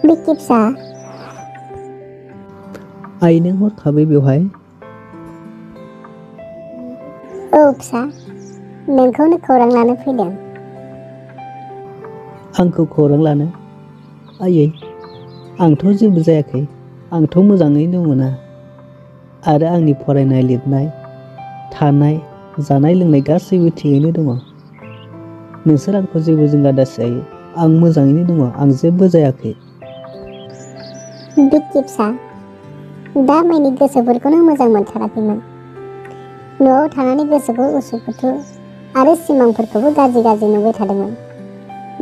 बिक्कि फिसा आइ नों हरखाबै बेवहाय? औ फिसा, नोंखौनो खौरां लानो फैदों। आंखौ खौरां लानो? आयै, आंथ' जेबो जायाखै। आंथ' मोजाङैनो दङ ना। आरो आंनि फरायनाय लिरनाय, थानाय, जानाय लोंनाय गासैबो थिगैनो दङ। नोंसोर आंखौ जेबो जिंगा दासे आयै। आं मोजाङैनो दङ, आं जेबो जायाखै। बिक्कि फिसा, दा मानि गोसोफोरखौनो मोजां मोनथाराखैमोन। न'आव थानानै गोसोखौ उसुखुथु आरो सिमांफोरखौबो गाज्रि गाज्रि नुबाय थादोंमोन।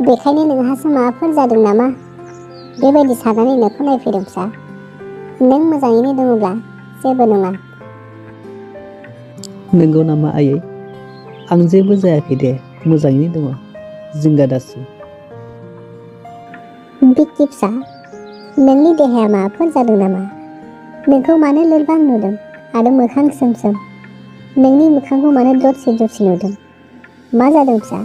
बेखायनो नोंहासो माबाफोर जादों नामा बेबायदि साननानै नोंखौ नायफैदों फिसा। नों मोजाङैनो दङब्ला जेबो नङा। नंगौ नामा आयै? आं जेबो जायाखै दे, मोजाङैनो दङ, जिंगा दासे। बिक्कि फिसा, नोंनि देहाया माबाफोर जादों नामा? नोंखौ मानो लोरबां नुदों आरो मोखां सोम सोम? नोंनि मोखांखौ मानो दरसे दरसे नुदों? मा जादों फिसा?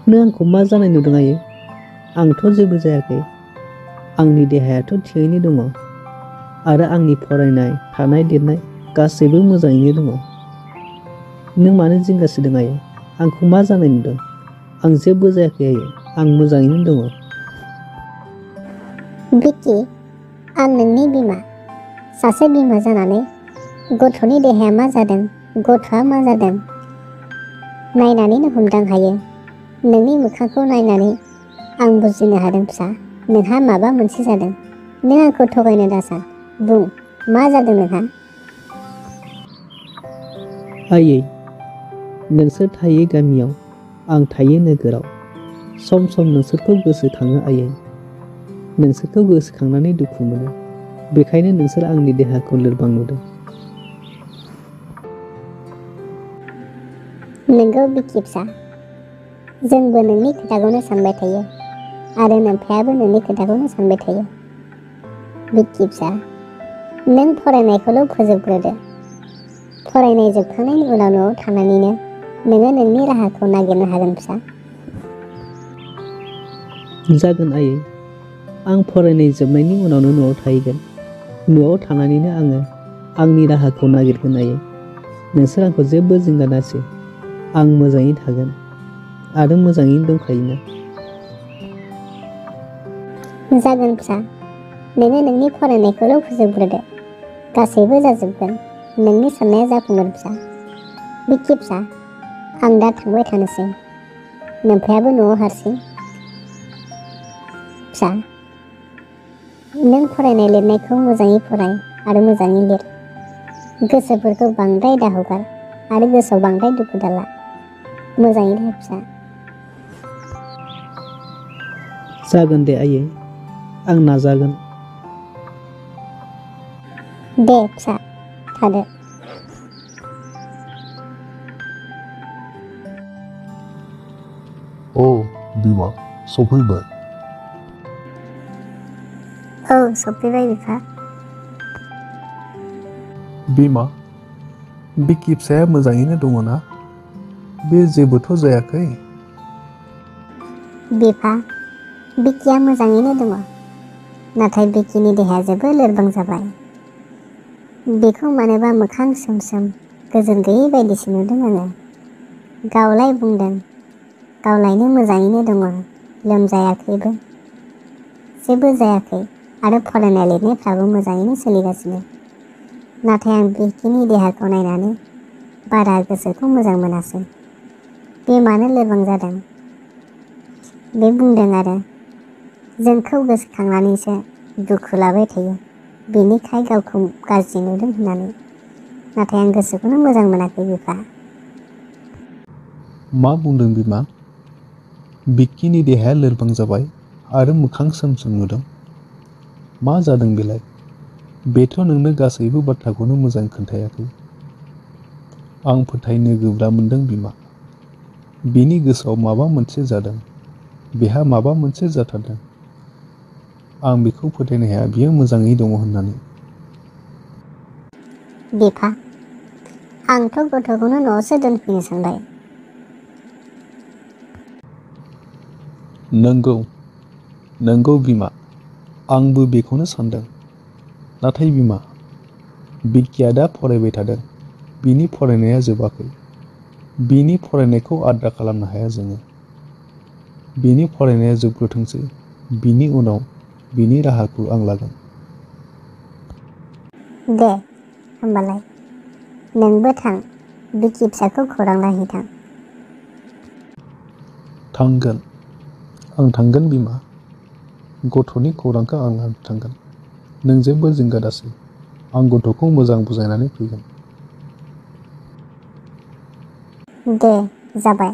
नों आंखौ मा जानाय नुदों आयै? आंथ' जेबो जायाखै। आंनि देहायाथ' थिगैनो दङ आरो आंनि फरायनाय, थानाय, लिरनाय गासैबो मोजाङैनो दङ। नों मानो जिंगासिदों आयै? आंखौ मा जानाय नुदों? आं जेबो जायाखै आयै, आं मोजाङैनो दङ। बिक्कि, आं नोंनि बिमा। सासे बिमा जानानै गथ'नि देहाया मा जादों, गथ'आ मा जादों नायनानैनो हमदां हायो। नोंनि मोखांखौ नायनानै आं बुजिनो हादों फिसा, नोंहा माबा मोनसे जादों। नों आंखौ थगायनो दासान। बुं, मा जादों नोंहा? आयै, नोंसोर थायो गामियाव, आं थायो नोगोराव। सम सम नोंसोरखौ गोसोखाङो आयै। नोंसोरखौ गोसोखांनानै दुखु मोनो। बेखायनो नोंसोर आंनि देहाखौ लोरबां नुदों। नोंगौ बिक्कि फिसा, जोंबो नोंनि खोथाखौनो सानबाय थायो आरो नोमफायाबो नोंनि खोथाखौनो सानबाय थायो। बिक्कि फिसा, नों फरायनायखौल' फोजोबग्रोदो। फरायनाय जोबखांनायनि उनाव न'आव थानानैनो नोङो नोंनि राहाखौ नागिरनो हागोन फिसा। जागोन आयै, आं फरायनाय जोबनायनि उनावनो न'आव थाहैगोन। न'आव थानानैनो आङो आंनि राहाखौ नागिरगोन आयै। नोंसोर आंखौ जेबो जिंगा दासे। आं मोजाङै थागोन आरो मोजाङैनो दंखायोना। जागोन फिसा, नोङो नोंनि फरायनायखौल' फोजोबग्रोदो। गासैबो जाजोबगोन, नोंनि साननाया जाफुंगोन फिसा। बिक्कि फिसा, आं दा थांबाय थानोसै। नोमफायाबो न'आव हारसिं। फिसा, नों फरायनाय लिरनायखौ मोजाङै फराय आरो मोजाङै लिर। गोसोफोरखौ बांद्राय दाहगार आरो गोसोआव बांद्राय दुखु दाला। मोजाङै था फिसा। जागोन दे आयै, आं नाजागोन। दे फिसा, थादो। औ बिमा, सफैबाय। औ सफैबाय बिफा। बिमा, बिक्कि फिसाया मोजाङैनो दङ ना? बे जेबोथ' जायाखै? बिफा, बिक्किया मोजाङैनो दङ, नाथाय बिक्किनि देहाया जोबोद लोरबां जाबाय। बेखौ मानोबा मोखां सोम सोम गोजोन गैयै बायदिसो नुदों आङो। गावलाय बुंदों गावलायनो मोजाङैनो दङ, लोमजायाखैबो, जेबो जायाखै आरो फरायनाय लिरनायफ्राबो मोजाङैनो सोलिगासिनो। नाथाय आं बिक्किनि देहाखौ नायनानै बारा गोसोखौ मोजां मोनासै। बे मानो लोरबां जादों? बे बुंदों आरो जोंखौ गोसोखांनानैसो दुखु लाबाय थायो, बेनिखाय गावखौ गाज्रि नुदों होननानै। नाथाय आं गोसोखौनो मोजां मोनाखै बिफा। मा बुंदों बिमा? बिक्किनि देहाया लोरबां जाबाय आरो मोखां सोम सोम नुदों। मा जादों बेलाय? बेथ' नोंनो गासैबो बाथ्राखौनो मोजां खोन्थायाखै। आं फोथायनो गोब्राब मोनदों बिमा। बिनि गोसोआव माबा मोनसे जादों, बेहा माबा मोनसे जाथारदों। आं बेखौ फोथायनो हाया बियो मोजाङै दङ होननानै। बिफा, आंथ' गथ'खौनो न'आवसो दोनफैनो सानबाय। नंगौ बिमा, आंबो बेखौनो सानदों। नाथाय बिमा, बिक्किया दा फरायबाय थादों। बिनि फरायनाया जोबाखै। बिनि फरायनायखौ आद्रा खालामनो हाया जोङो। बिनि फरायनाया जोबग्रोथोंसै। बिनि उनाव बिनि राहाखौ आं लागोन। दे होमबालाय नोंबो थां, बिक्कि फिसाखौ खौरां लाहैथां। थांगोन, आं थांगोन बिमा। गथ'नि खौरांखौ आं लानो थांगोन। नों जेबो जिंगा दासै, आं गथ'खौ मोजां बुजायनानै फैगोन। दे जाबाय,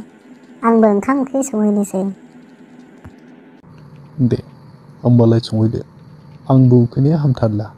आंबो ओंखाम ओंख्रि संहैनोसै। दे होमबालाय संहैदो, आंबो उखैनाया हामथारला।